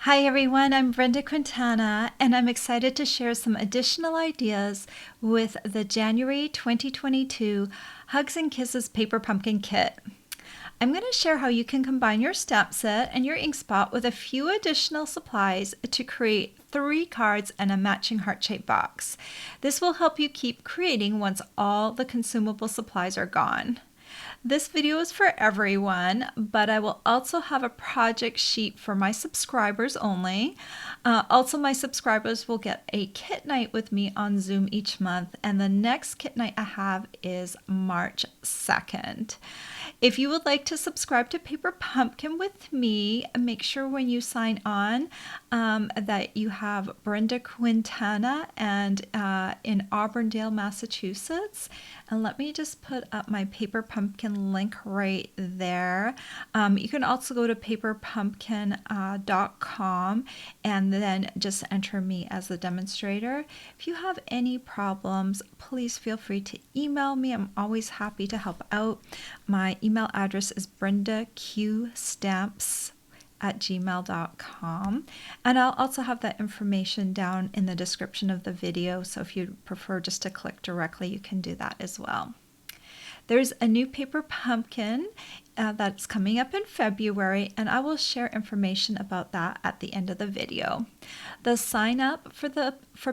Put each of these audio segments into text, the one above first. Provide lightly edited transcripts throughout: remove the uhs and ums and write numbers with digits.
Hi everyone, I'm Brenda Quintana and I'm excited to share some additional ideas with the January 2022 Hugs and Kisses Paper Pumpkin Kit. I'm going to share how you can combine your stamp set and your ink spot with a few additional supplies to create 3 cards and a matching heart-shaped box. This will help you keep creating once all the consumable supplies are gone. This video is for everyone, but I will also have a project sheet for my subscribers only. Also, my subscribers will get a kit night with me on Zoom each month, and the next kit night I have is March 2nd. If you would like to subscribe to Paper Pumpkin with me, make sure when you sign on that you have Brenda Quintana and in Auburndale, Massachusetts. And let me just put up my Paper Pumpkin link right there. You can also go to paperpumpkin.com and then just enter me as the demonstrator. If you have any problems, please feel free to email me. I'm always happy to help out. My email address is brendaQstamps@gmail.com, and I'll also have that information down in the description of the video, so if you prefer just to click directly, you can do that as well. There's a new Paper Pumpkin that's coming up in February, and I will share information about that at the end of the video. The sign up for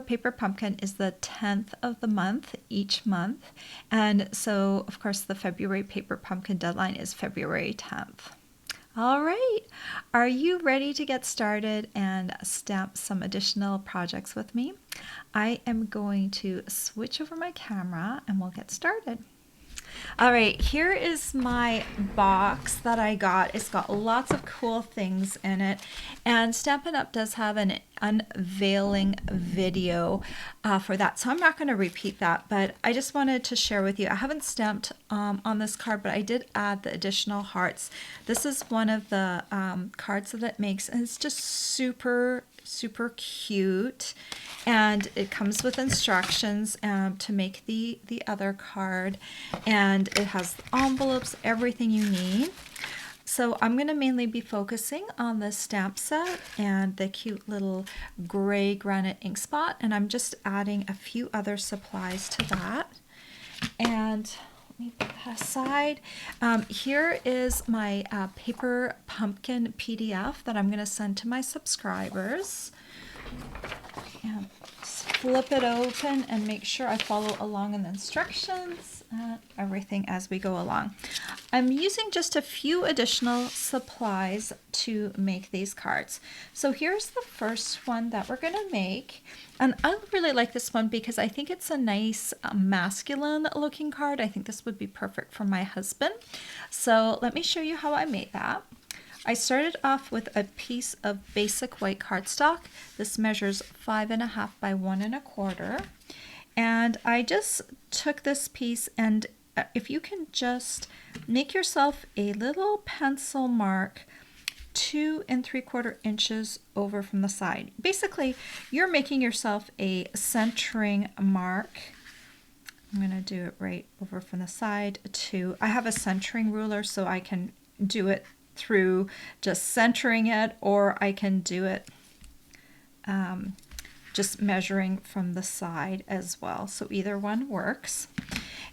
Paper Pumpkin is the 10th of the month each month, and so of course the February Paper Pumpkin deadline is February 10th. All right, are you ready to get started and stamp some additional projects with me? I am going to switch over my camera and we'll get started. All right, here is my box that I got. It's got lots of cool things in it, and Stampin' Up! Does have an unveiling video for that, so I'm not going to repeat that, but I just wanted to share with you. I haven't stamped on this card, but I did add the additional hearts. This is one of the cards that it makes, and it's just super cute, and it comes with instructions to make the other card, and it has envelopes, everything you need. So I'm going to mainly be focusing on the stamp set and the cute little gray granite ink spot, and I'm just adding a few other supplies to that. And let me put that aside. Here is my Paper Pumpkin PDF that I'm going to send to my subscribers. And flip it open and make sure I follow along in the instructions and everything as we go along. I'm using just a few additional supplies to make these cards. So here's the first one that we're going to make. And I really like this one because I think it's a nice masculine looking card. I think this would be perfect for my husband. So let me show you how I made that. I started off with a piece of basic white cardstock. This measures 5.5 by 1 1/4. And I just took this piece, and if you can just make yourself a little pencil mark 2 3/4 inches over from the side. Basically, you're making yourself a centering mark. I'm going to do it right over from the side too. I have a centering ruler, so I can do it through just centering it, or I can do it just measuring from the side as well. So either one works.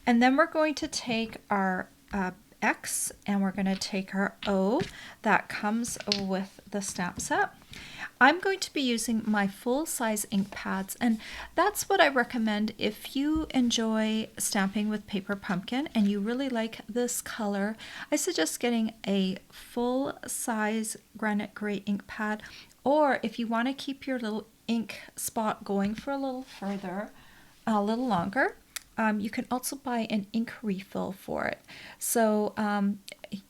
And then we're going to take our X and we're going to take our O that comes with the stamp set. I'm going to be using my full-size ink pads, and that's what I recommend if you enjoy stamping with Paper Pumpkin and you really like this color. I suggest getting a full-size granite gray ink pad, or if you want to keep your little ink spot going for a little further, a little longer, you can also buy an ink refill for it. So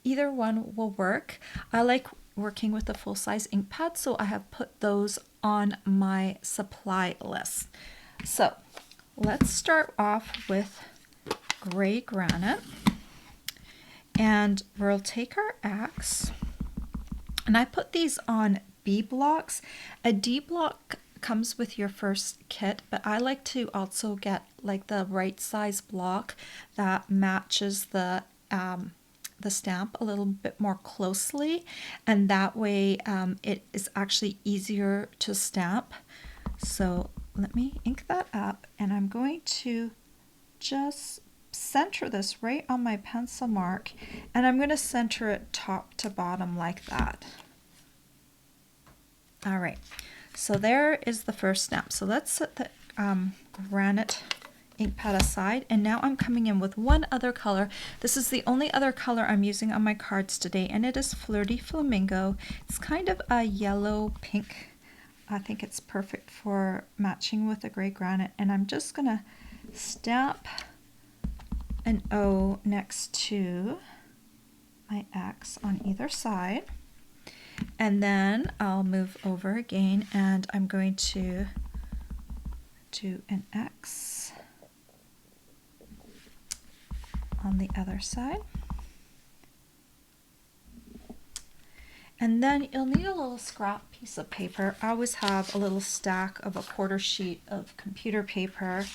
either one will work. I like working with the full-size ink pad, so I have put those on my supply list. So let's start off with gray granite, and we'll take our X, and I put these on B blocks. A D block comes with your first kit, but I like to also get like the right size block that matches the the stamp a little bit more closely, and that way it is actually easier to stamp. So let me ink that up, and I'm going to just center this right on my pencil mark, and I'm going to center it top to bottom like that. All right, so there is the first stamp. So let's set the Granite ink pad aside, and now I'm coming in with one other color. This is the only other color I'm using on my cards today, and it is Flirty Flamingo. It's kind of a yellow pink. I think it's perfect for matching with the gray granite, and I'm just gonna stamp an O next to my X on either side, and then I'll move over again, and I'm going to do an X on the other side. And then you'll need a little scrap piece of paper. I always have a little stack of a quarter sheet of computer paper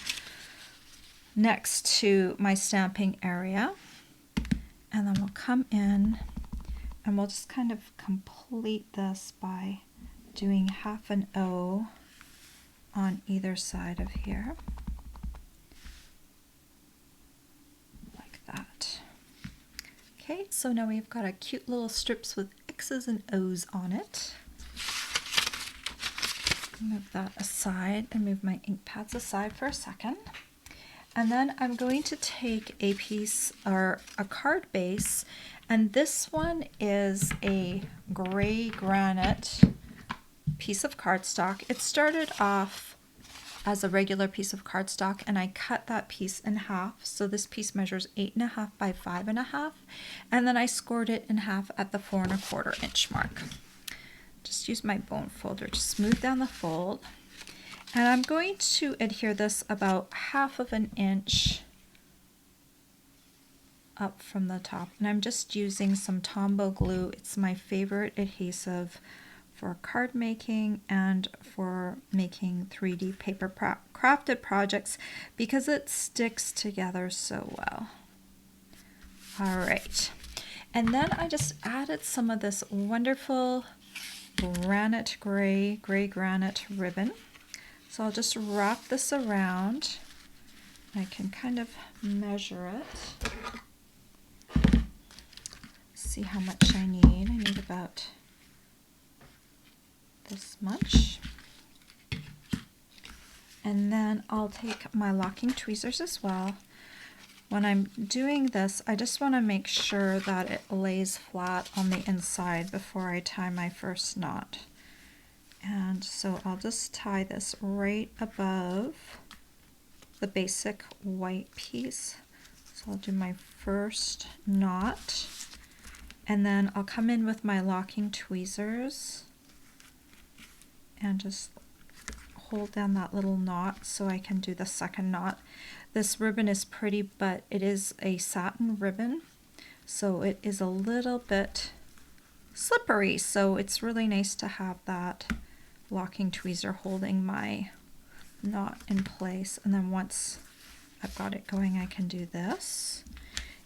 next to my stamping area. And then we'll come in and we'll just kind of complete this by doing half an O on either side of here. Like that. Okay, so now we've got our cute little strips with X's and O's on it. Move that aside and move my ink pads aside for a second. And then I'm going to take a piece or a card base, and this one is a gray granite piece of cardstock. It started off as a regular piece of cardstock, and I cut that piece in half. So this piece measures 8.5 by 5.5, and then I scored it in half at the 4 1/4 inch mark. Just use my bone folder to smooth down the fold. And I'm going to adhere this about 1/2 inch up from the top. And I'm just using some Tombow glue. It's my favorite adhesive for card making and for making 3D paper crafted projects because it sticks together so well. All right. And then I just added some of this wonderful granite gray granite ribbon. So I'll just wrap this around. I can kind of measure it. See how much I need. I need about this much. And then I'll take my locking tweezers as well. When I'm doing this, I just want to make sure that it lays flat on the inside before I tie my first knot. And so I'll just tie this right above the basic white piece. So I'll do my first knot, and then I'll come in with my locking tweezers and just hold down that little knot so I can do the second knot. This ribbon is pretty, but it is a satin ribbon, so it is a little bit slippery, so it's really nice to have that locking tweezer holding my knot in place. And then once I've got it going, I can do this,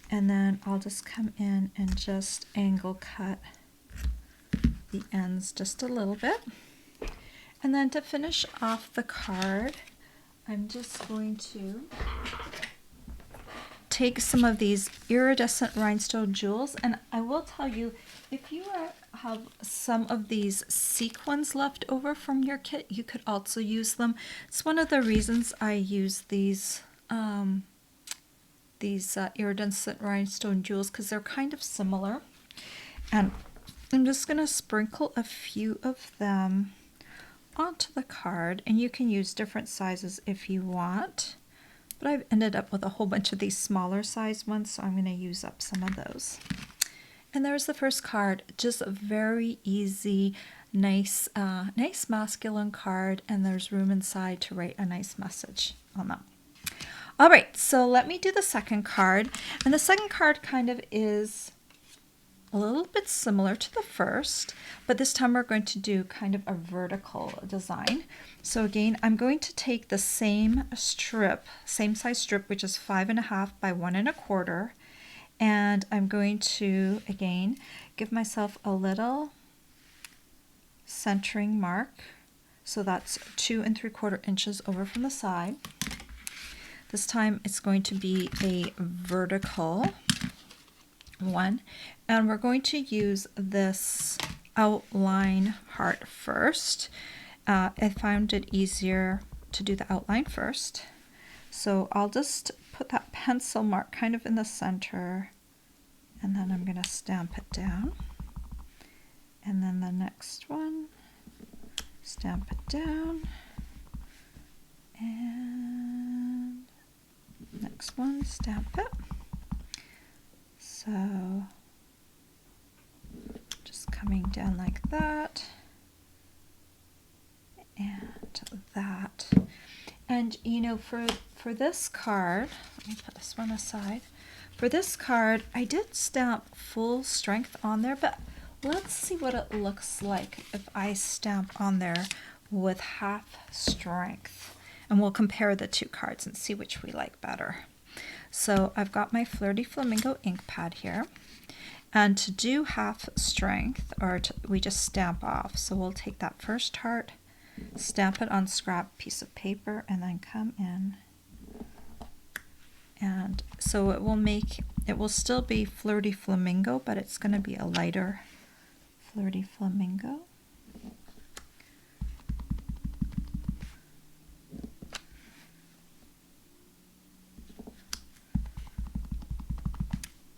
and then I'll just come in and just angle cut the ends just a little bit. And then to finish off the card, I'm just going to take some of these iridescent rhinestone jewels, and I will tell you, if you have some of these sequins left over from your kit, you could also use them. It's one of the reasons I use these iridescent rhinestone jewels, because they're kind of similar. And I'm just going to sprinkle a few of them onto the card, and you can use different sizes if you want, but I've ended up with a whole bunch of these smaller size ones, so I'm going to use up some of those. And there's the first card, just a very easy, nice masculine card, and there's room inside to write a nice message on them. All right, so let me do the second card, and the second card kind of is a little bit similar to the first, but this time we're going to do kind of a vertical design. So again, I'm going to take the same size strip, which is 5.5 by 1 1/4, And I'm going to, again, give myself a little centering mark. So that's 2 3/4 inches over from the side. This time it's going to be a vertical one. And we're going to use this outline heart first. I found it easier to do the outline first. So I'll just put that pencil mark kind of in the center, and then I'm going to stamp it down. And then the next one, stamp it down. And next one, stamp it. So just coming down like that. And that. And you know, for this card, let me put this one aside. For this card, I did stamp full strength on there, but let's see what it looks like if I stamp on there with half strength. And we'll compare the two cards and see which we like better. So I've got my Flirty Flamingo ink pad here. And to do half strength, we just stamp off. So we'll take that first heart, stamp it on scrap piece of paper, and then come in. And so it will still be Flirty Flamingo, but it's going to be a lighter Flirty Flamingo.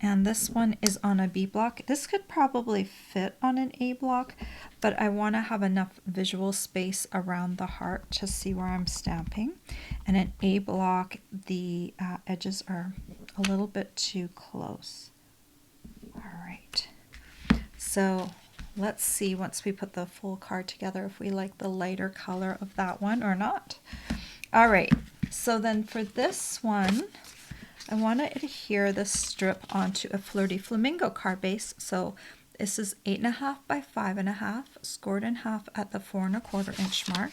And this one is on a B block. This could probably fit on an A block, but I want to have enough visual space around the heart to see where I'm stamping. And an A block, the edges are a little bit too close. All right. So let's see, once we put the full card together, if we like the lighter color of that one or not. All right. So then for this one, I want to adhere this strip onto a Flirty Flamingo card base. So this is 8.5 by 5.5, scored in half at the 4 1/4 inch mark.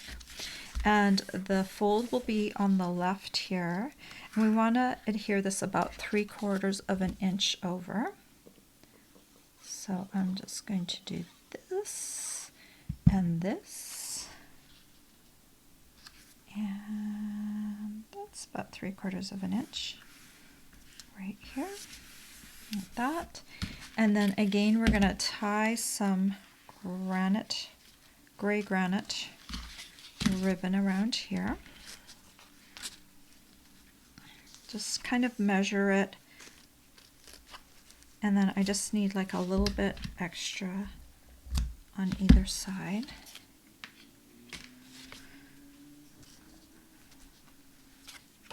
And the fold will be on the left here. And we want to adhere this about 3/4 of an inch over. So I'm just going to do this and this. And that's about 3/4 of an inch. Right here, like that. And then again, we're going to tie some gray granite ribbon around here. Just kind of measure it. And then I just need like a little bit extra on either side.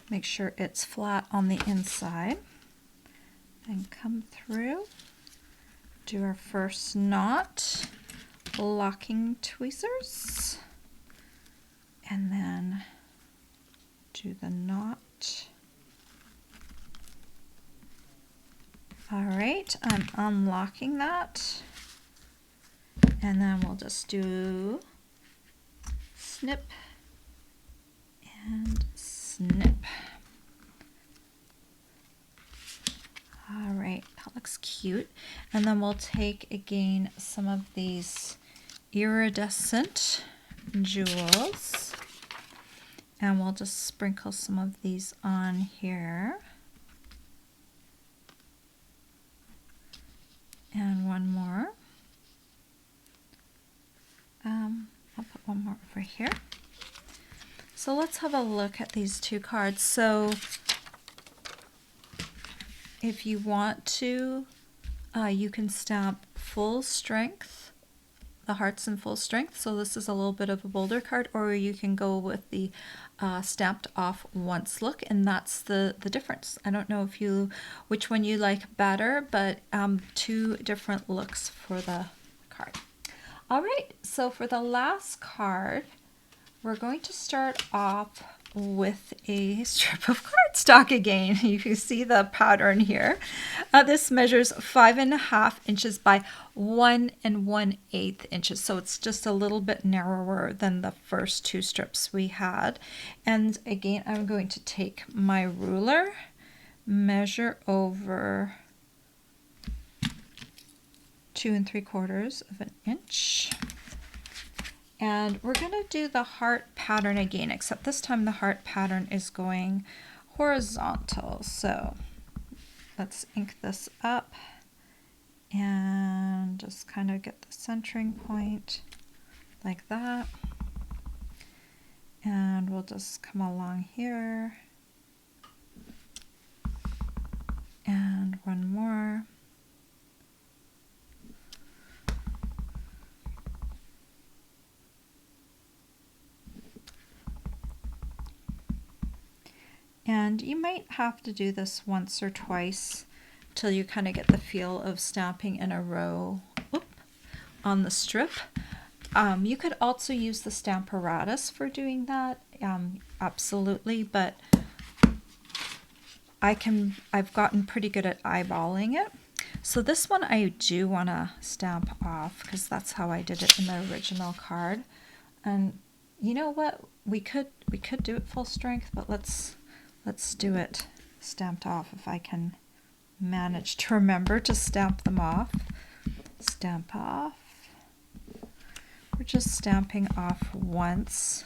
Make sure it's flat on the inside. And come through, do our first knot, locking tweezers, and then do the knot. All right, I'm unlocking that, and then we'll just do snip and snip. All right, that looks cute. And then we'll take again some of these iridescent jewels, and we'll just sprinkle some of these on here. And one more. I'll put one more over here. So let's have a look at these two cards. So if you want to, you can stamp full strength, the hearts in full strength. So this is a little bit of a bolder card, or you can go with the stamped off once look, and that's the difference. I don't know which one you like better, but two different looks for the card. All right, so for the last card, we're going to start off with a strip of cardstock again. You can see the pattern here. This measures 5.5 inches by 1 1/8 inches. So it's just a little bit narrower than the first two strips we had. And again, I'm going to take my ruler, measure over 2 3/4 of an inch. And we're going to do the heart pattern again, except this time the heart pattern is going horizontal. So let's ink this up and just kind of get the centering point like that. And we'll just come along here and one more. And you might have to do this once or twice till you kind of get the feel of stamping in a row on the strip. You could also use the Stamparatus for doing that, absolutely, but I've gotten pretty good at eyeballing it. So this one I do want to stamp off because that's how I did it in the original card. And you know what? We could do it full strength, but let's do it stamped off if I can manage to remember to stamp them off. Stamp off. We're just stamping off once.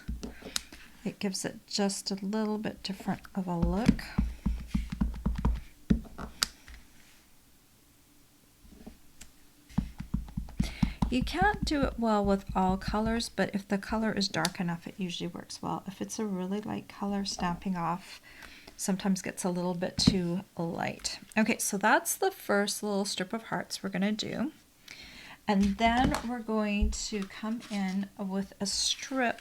It gives it just a little bit different of a look. You can't do it well with all colors, but if the color is dark enough, it usually works well. If it's a really light color, stamping off sometimes gets a little bit too light. Okay, so that's the first little strip of hearts we're going to do. And then we're going to come in with a strip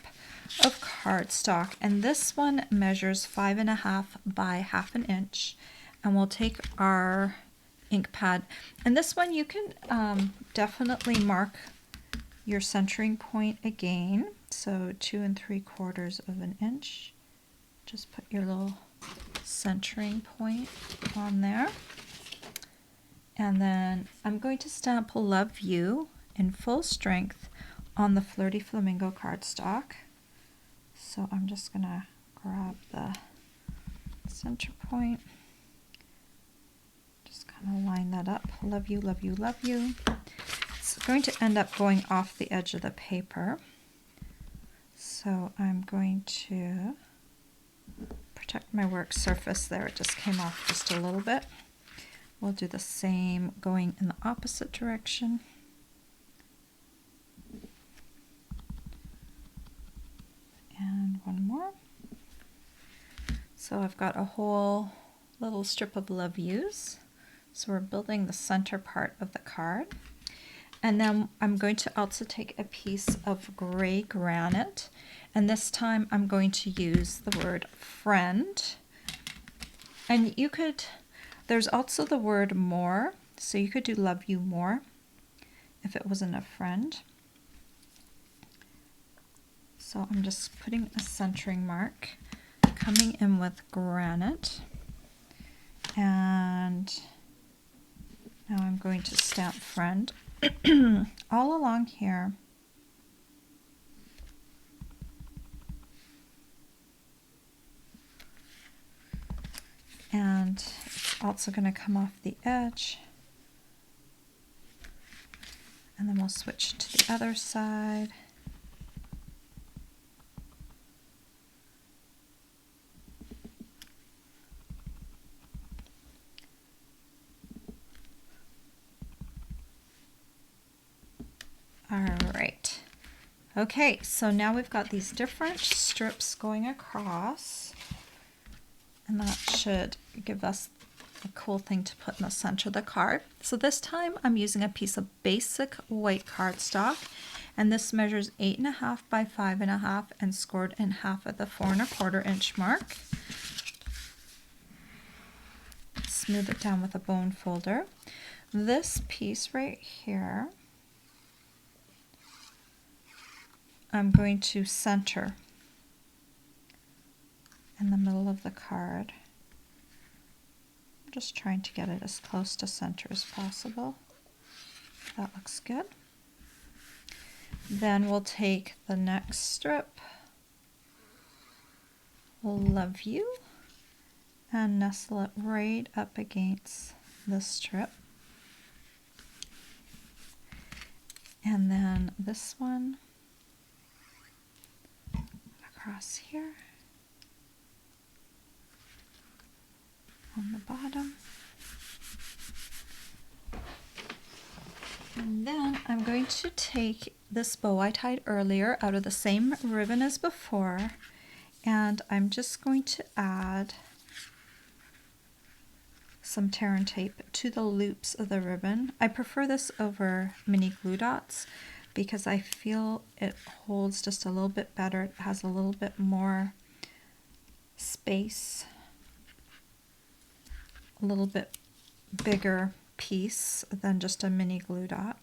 of cardstock. And this one measures 5.5 by 1/2 inch. And we'll take our ink pad. And this one you can definitely mark your centering point again. So 2 3/4 of an inch. Just put your little centering point on there. And then I'm going to stamp Love You in full strength on the Flirty Flamingo cardstock. So I'm just going to grab the center point. Just kind of line that up. Love you, love you, love you. It's going to end up going off the edge of the paper. So I'm going to protect my work surface there. It just came off just a little bit. We'll do the same going in the opposite direction. And one more. So I've got a whole little strip of Love Yous. So we're building the center part of the card. And then I'm going to also take a piece of gray granite. And this time I'm going to use the word friend. And you could... There's also the word more, so you could do love you more if it wasn't a friend. So I'm just putting a centering mark, coming in with granite, and now I'm going to stamp friend all along here. And it's also going to come off the edge. And then we'll switch to the other side. All right. Okay, so now we've got these different strips going across. And that should give us a cool thing to put in the center of the card. So this time I'm using a piece of basic white cardstock, and this measures 8.5 by 5.5 and scored in half at the 4 1/4 inch mark. Smooth it down with a bone folder. This piece right here, I'm going to center in the middle of the card. I'm just trying to get it as close to center as possible. That looks good. Then we'll take the next strip, Love You, and nestle it right up against the strip. And then this one across here on the bottom. And then I'm going to take this bow I tied earlier out of the same ribbon as before, and I'm just going to add some tear and tape to the loops of the ribbon. I prefer this over mini glue dots because I feel it holds just a little bit better. It has a little bit more space, a little bit bigger piece than just a mini glue dot,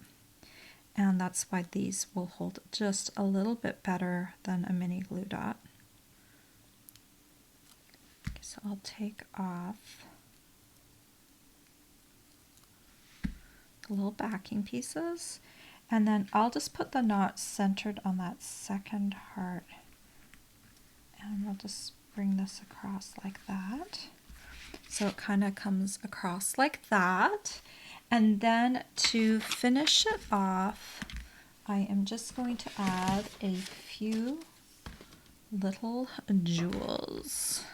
and that's why these will hold just a little bit better than a mini glue dot. Okay, so I'll take off the little backing pieces, and then I'll just put the knot centered on that second heart, and we'll just bring this across like that. So it kind of comes across like that. And then to finish it off, I am just going to add a few little jewels.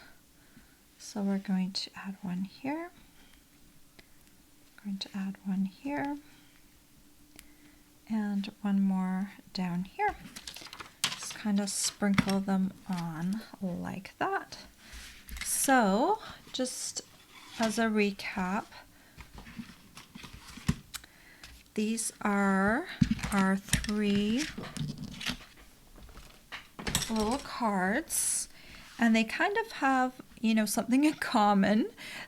So we're going to add one here. Going to add one here. And one more down here. Just kind of sprinkle them on like that. So just as a recap, these are our 3 little cards, and they kind of have, you know, something in common.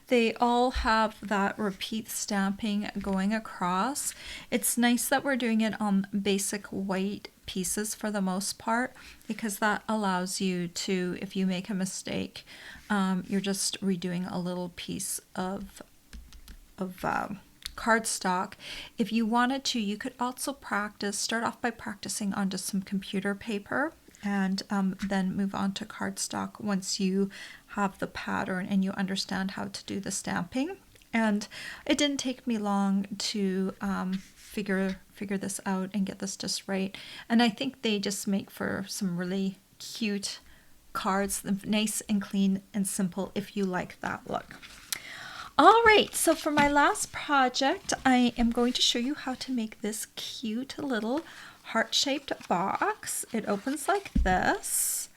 They all have that repeat stamping going across. It's nice that we're doing it on basic white pieces for the most part, because that allows you to, if you make a mistake, you're just redoing a little piece of cardstock. If you wanted to, you could also start off by practicing on just some computer paper, and then move on to cardstock once you have the pattern and you understand how to do the stamping. And it didn't take me long to figure this out and get this just right. And I think they just make for some really cute cards, nice and clean and simple if you like that look. All right, so for my last project, I am going to show you how to make this cute little heart-shaped box. It opens like this.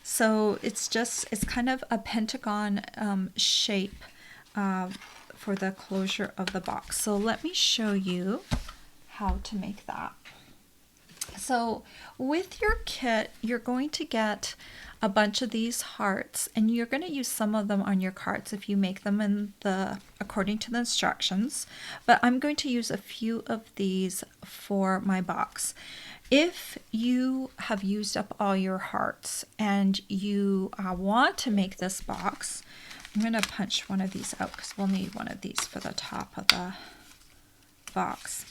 So it's kind of a pentagon shape for the closure of the box. So let me show you how to make that. So with your kit, you're going to get a bunch of these hearts, and you're going to use some of them on your cards if you make them according to the instructions, but I'm going to use a few of these for my box. If you have used up all your hearts and you want to make this box, I'm going to punch one of these out because we'll need one of these for the top of the box.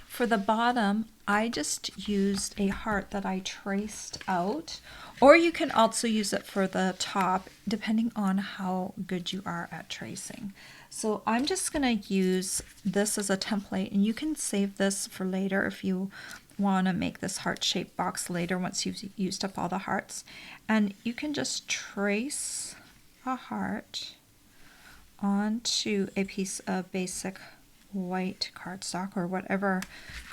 For the bottom, I just used a heart that I traced out, or you can also use it for the top, depending on how good you are at tracing. So I'm just going to use this as a template, and you can save this for later if you want to make this heart-shaped box later once you've used up all the hearts. And you can just trace a heart onto a piece of basic white cardstock or whatever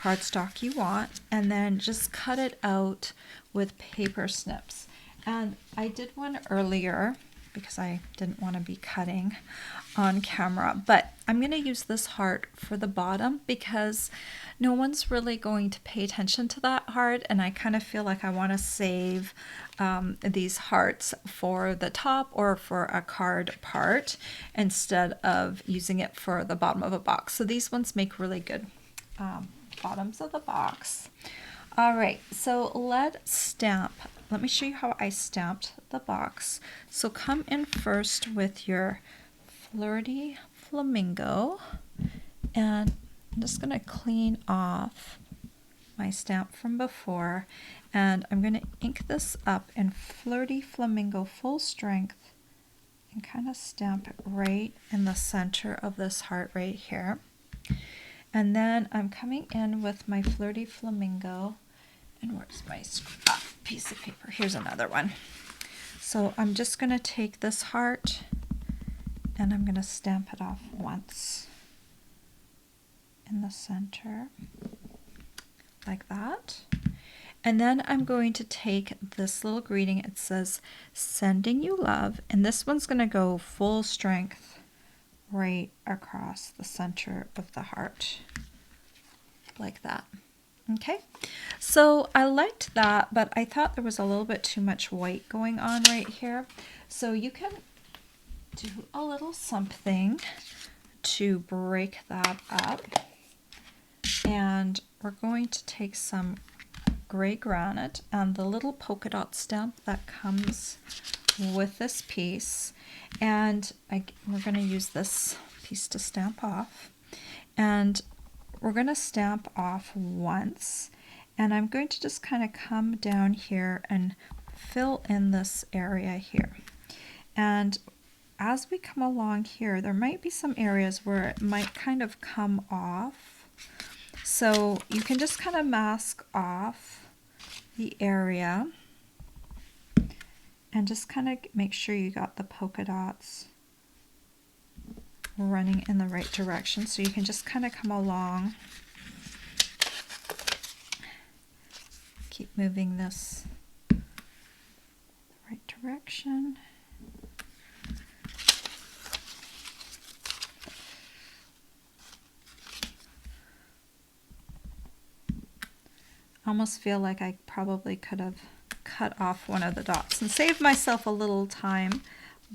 cardstock you want, and then just cut it out with paper snips. And I did one earlier because I didn't want to be cutting on camera, but I'm going to use this heart for the bottom because no one's really going to pay attention to that heart, and I kind of feel like I want to save these hearts for the top or for a card part instead of using it for the bottom of a box. So these ones make really good bottoms of the box. All right, so let's stamp. Let me show you how I stamped the box. So come in first with your Flirty Flamingo, and I'm just going to clean off my stamp from before, and I'm going to ink this up in Flirty Flamingo full strength and kind of stamp it right in the center of this heart right here. And then I'm coming in with my Flirty Flamingo. And where's my piece of paper? Here's another one. So I'm just going to take this heart and I'm going to stamp it off once in the center, like that. And then I'm going to take this little greeting. It says, "Sending you love." And this one's going to go full strength right across the center of the heart, like that. Okay, so I liked that, but I thought there was a little bit too much white going on right here. So you can do a little something to break that up. And we're going to take some gray granite and the little polka dot stamp that comes with this piece. And we're going to use this piece to stamp off. And we're going to stamp off once, and I'm going to just kind of come down here and fill in this area here. And as we come along here, there might be some areas where it might kind of come off. So you can just kind of mask off the area and just kind of make sure you got the polka dots running in the right direction. So you can just kind of come along, keep moving this the right direction. I almost feel like I probably could have cut off one of the dots and saved myself a little time.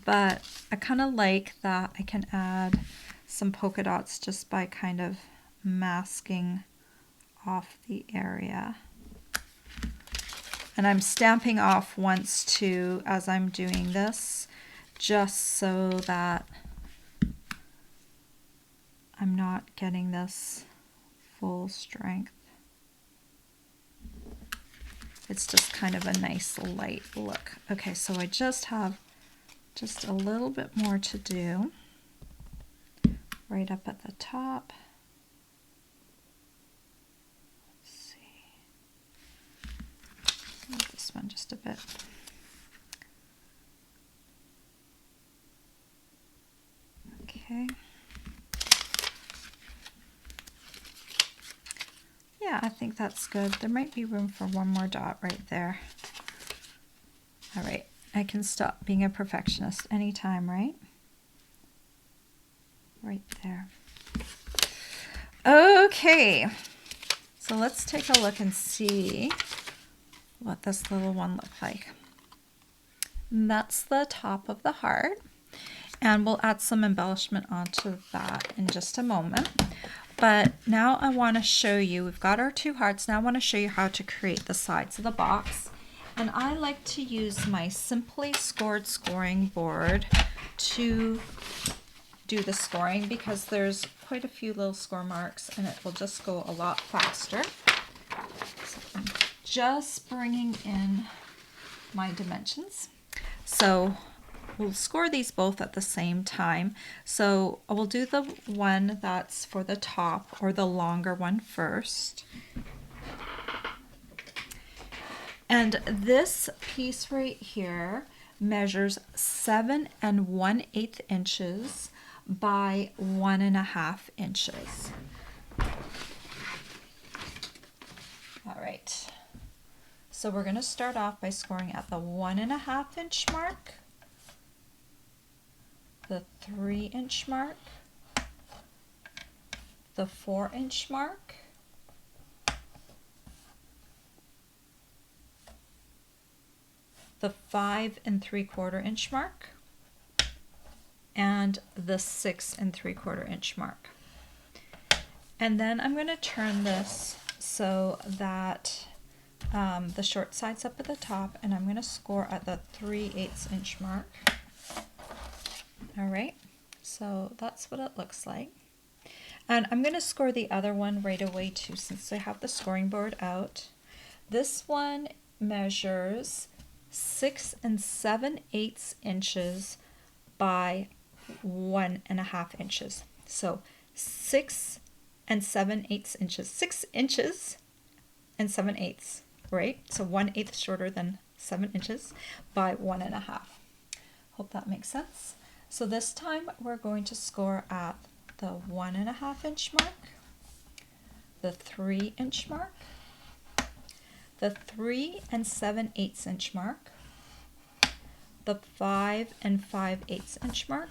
But I kind of like that I can add some polka dots just by kind of masking off the area. And I'm stamping off once too as I'm doing this, just so that I'm not getting this full strength. It's just kind of a nice light look. Okay, so I just have just a little bit more to do right up at the top. Let's see. Move this one just a bit. Okay. Yeah, I think that's good. There might be room for one more dot right there. All right. I can stop being a perfectionist anytime, right? Right there. Okay, so let's take a look and see what this little one looks like. And that's the top of the heart, and we'll add some embellishment onto that in just a moment. But now I want to show you, we've got our two hearts. Now I want to show you how to create the sides of the box. And I like to use my Simply Scored scoring board to do the scoring because there's quite a few little score marks and it will just go a lot faster. So I'm just bringing in my dimensions. So we'll score these both at the same time. So I will do the one that's for the top, or the longer one, first. And this piece right here measures 7 1/8 inches by 1.5 inches. All right. So we're going to start off by scoring at the 1.5 inch mark, the 3 inch mark, the 4 inch mark, the 5 3/4 inch mark, and the 6 3/4 inch mark. And then I'm going to turn this so that the short side's up at the top, and I'm going to score at the 3/8 inch mark. All right, so that's what it looks like. And I'm going to score the other one right away too, since I have the scoring board out. This one measures 6 7/8 inches by 1.5 inches. So 6 and 7/8 inches. 6 inches and 7/8, right? So 1/8 shorter than 7 inches by 1.5. Hope that makes sense. So this time we're going to score at the 1.5 inch mark, the 3 inch mark, the 3 and 7/8 inch mark, the 5 and 5/8 inch mark,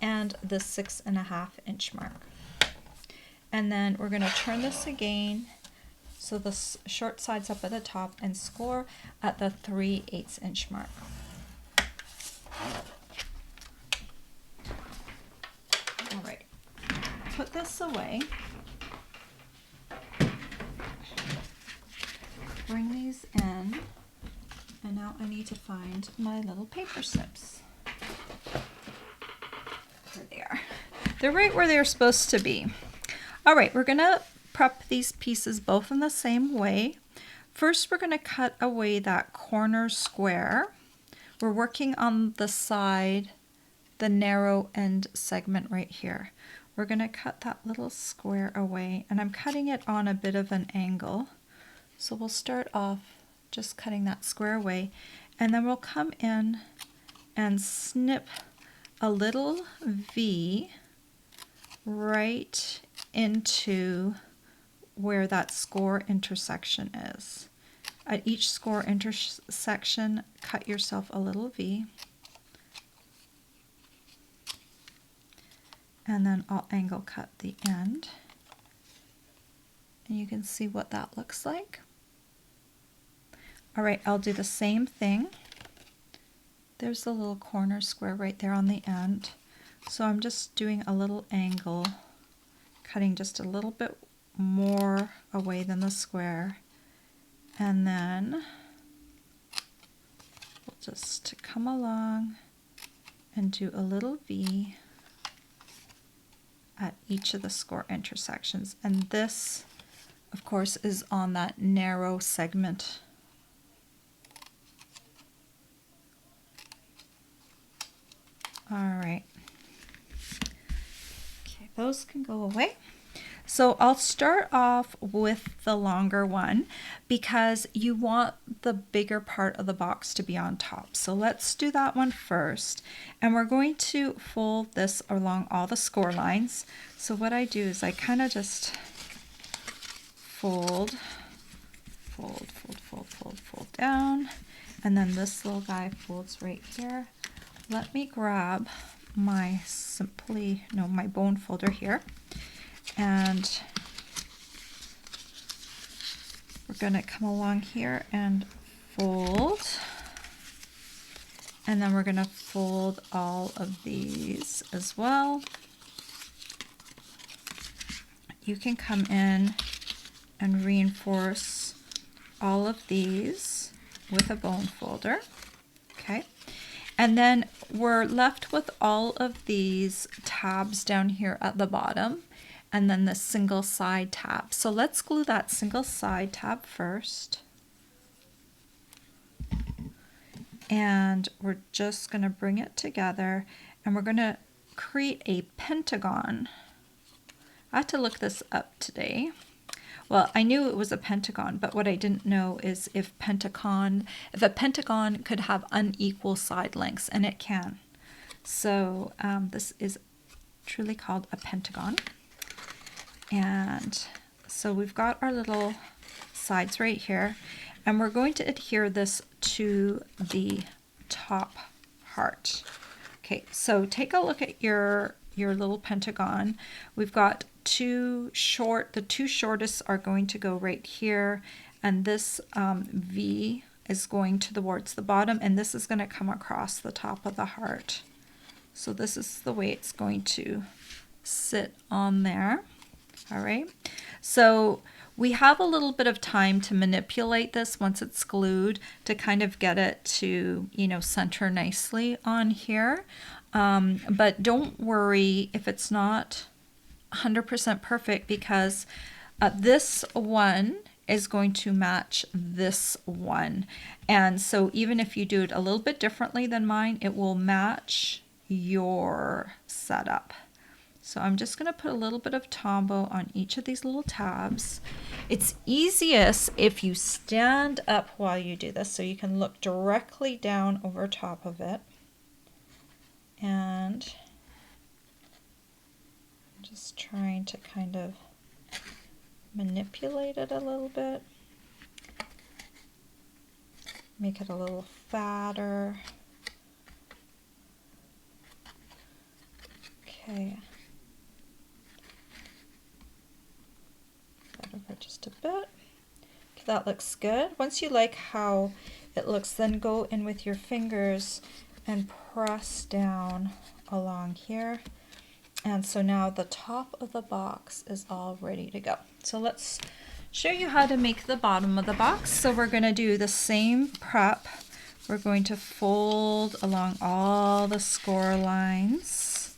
and the 6.5 inch mark. And then we're going to turn this again so the short side's up at the top and score at the 3/8 inch mark. All right, put this away. Bring these in, and now I need to find my little paper snips. There they are. They're right where they're supposed to be. All right, we're gonna prep these pieces both in the same way. First, we're gonna cut away that corner square. We're working on the side, the narrow end segment right here. We're gonna cut that little square away, and I'm cutting it on a bit of an angle. So we'll start off just cutting that square away, and then we'll come in and snip a little V right into where that score intersection is. At each score intersection, cut yourself a little V. And then I'll angle cut the end. And you can see what that looks like. All right, I'll do the same thing. There's the little corner square right there on the end. So I'm just doing a little angle, cutting just a little bit more away than the square. And then we'll just come along and do a little V at each of the score intersections. And this, of course, is on that narrow segment. All right. Okay, those can go away. So I'll start off with the longer one because you want the bigger part of the box to be on top. So let's do that one first. And we're going to fold this along all the score lines. So what I do is I kind of just fold down. And then this little guy folds right here. Let me grab my my bone folder here. And we're going to come along here and fold. And then we're going to fold all of these as well. You can come in and reinforce all of these with a bone folder. Okay. And then we're left with all of these tabs down here at the bottom, and then the single side tab. So let's glue that single side tab first. And we're just going to bring it together, and we're going to create a pentagon. I had to look this up today. Well, I knew it was a pentagon, but what I didn't know is if a pentagon could have unequal side lengths, and it can. So this is truly called a pentagon. And so we've got our little sides right here, and we're going to adhere this to the top heart. Okay, so take a look at your little pentagon. We've got the two shortest are going to go right here, and this V is going towards the bottom, and this is going to come across the top of the heart. So this is the way it's going to sit on there. All right, so we have a little bit of time to manipulate this once it's glued to kind of get it to, center nicely on here. But don't worry if it's not 100% perfect, because this one is going to match this one. And so even if you do it a little bit differently than mine, it will match your setup. So I'm just going to put a little bit of Tombow on each of these little tabs. It's easiest if you stand up while you do this, so you can look directly down over top of it. And I'm just trying to kind of manipulate it a little bit. Make it a little fatter. Okay. Over just a bit. Okay, that looks good. Once you like how it looks, then go in with your fingers and press down along here. And so now the top of the box is all ready to go. So let's show you how to make the bottom of the box. So we're going to do the same prep. We're going to fold along all the score lines.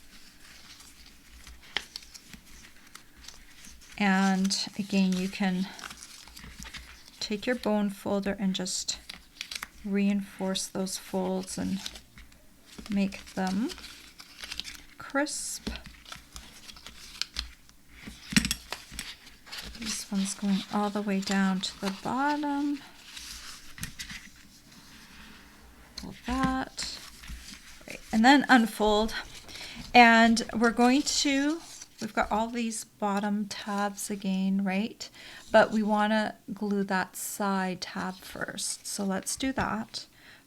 And again, you can take your bone folder and just reinforce those folds and make them crisp. This one's going all the way down to the bottom. Hold that. Right. And then unfold. And we're going to we've got all these bottom tabs again, right? But we want to glue that side tab first. So let's do that.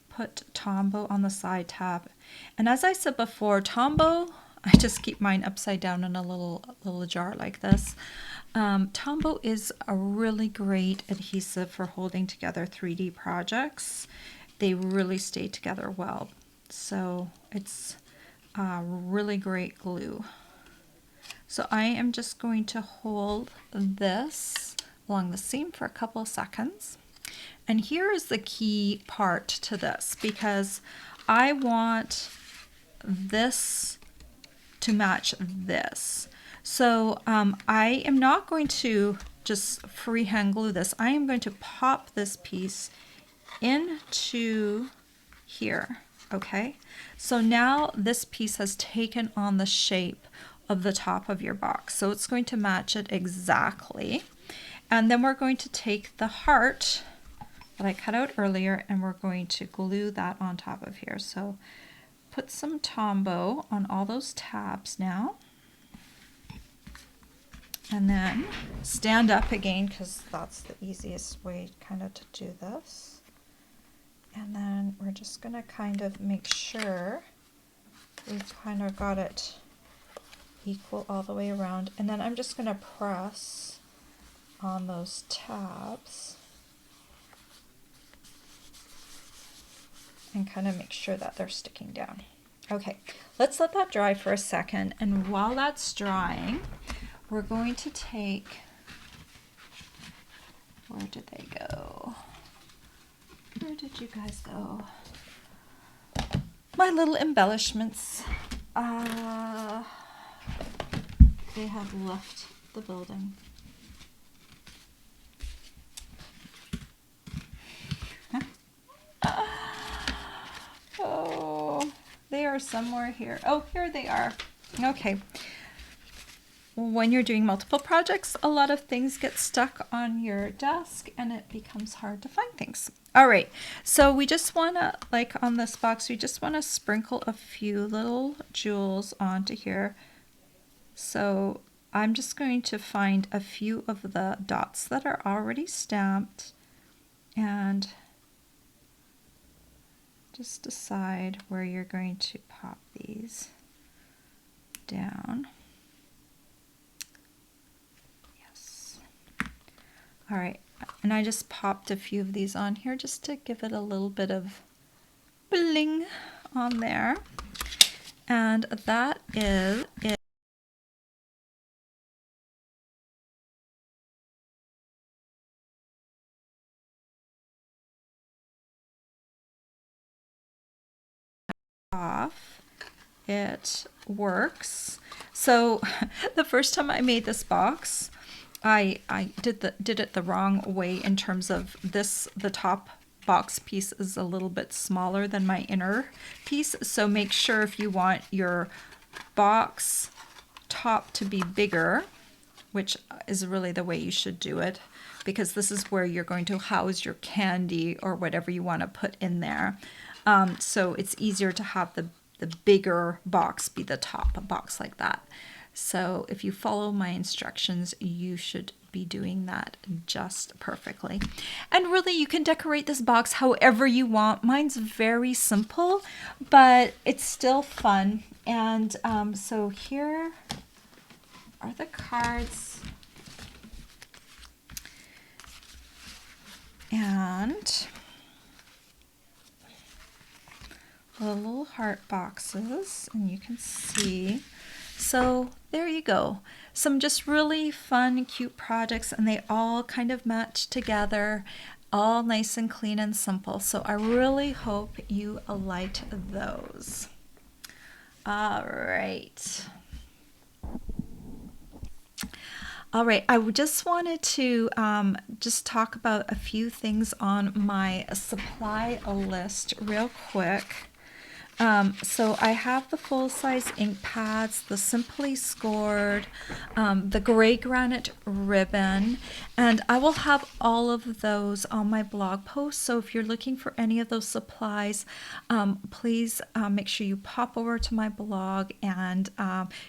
Put Tombow on the side tab. And as I said before, Tombow, I just keep mine upside down in a little jar like this. Tombow is a really great adhesive for holding together 3D projects. They really stay together well. So it's a really great glue. So I am just going to hold this along the seam for a couple of seconds. And here is the key part to this, because I want this to match this. So I am not going to just freehand glue this. I am going to pop this piece into here, okay? So now this piece has taken on the shape of the top of your box. So it's going to match it exactly. And then we're going to take the heart that I cut out earlier and we're going to glue that on top of here. So put some Tombow on all those tabs now. And then stand up again, because that's the easiest way kind of to do this. And then we're just going to kind of make sure we've kind of got it equal all the way around. And then I'm just going to press on those tabs and kind of make sure that they're sticking down. Okay, let's let that dry for a second. And while that's drying, we're going to take, where did they go? Where did you guys go? My little embellishments. They have left the building. Oh, they are somewhere here. Oh, here they are. Okay. When you're doing multiple projects, a lot of things get stuck on your desk and it becomes hard to find things. All right, so we just want to, like on this box, we just want to sprinkle a few little jewels onto here. So I'm just going to find a few of the dots that are already stamped and just decide where you're going to pop these down. Yes. All right, and I just popped a few of these on here just to give it a little bit of bling on there. And that is it. Off. It works. So the first time I made this box, I did it the wrong way in terms of this. The top box piece is a little bit smaller than my inner piece. So make sure if you want your box top to be bigger, which is really the way you should do it, because this is where you're going to house your candy or whatever you want to put in there. So it's easier to have the bigger box be the top, a box like that. So if you follow my instructions, you should be doing that just perfectly. And really, you can decorate this box however you want. Mine's very simple, but it's still fun. And so here are the cards. And the little heart boxes, and you can see. So there you go. Some just really fun, cute projects, and they all kind of match together, all nice and clean and simple. So I really hope you liked those. All right. All right, I just wanted to just talk about a few things on my supply list real quick. So I have the full-size ink pads, the Simply Scored, the gray granite ribbon, and I will have all of those on my blog post. So if you're looking for any of those supplies, please make sure you pop over to my blog, and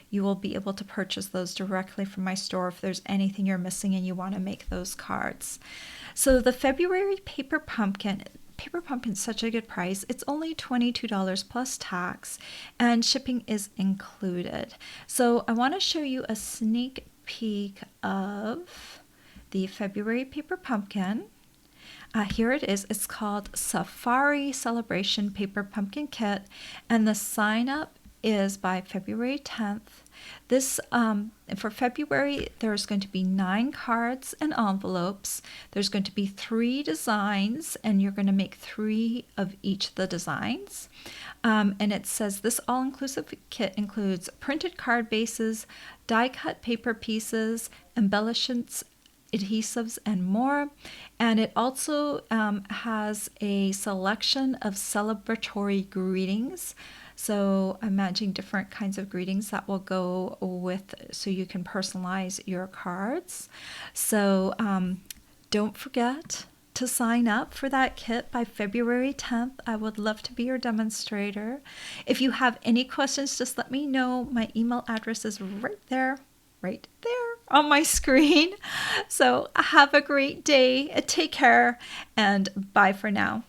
you will be able to purchase those directly from my store if there's anything you're missing and you want to make those cards. So the February Paper Pumpkin's such a good price. It's only $22 plus tax, and shipping is included. So I want to show you a sneak peek of the February Paper Pumpkin. Here it is. It's called Safari Celebration Paper Pumpkin Kit, and the sign up is by February 10th. This for February, there's going to be 9 cards and envelopes. There's going to be 3 designs, and you're going to make 3 of each of the designs. And it says this all-inclusive kit includes printed card bases, die-cut paper pieces, embellishments, adhesives, and more. And it also has a selection of celebratory greetings. So imagine different kinds of greetings that will go with, so you can personalize your cards. So don't forget to sign up for that kit by February 10th. I would love to be your demonstrator. If you have any questions, just let me know. My email address is right there on my screen. So have a great day. Take care, and bye for now.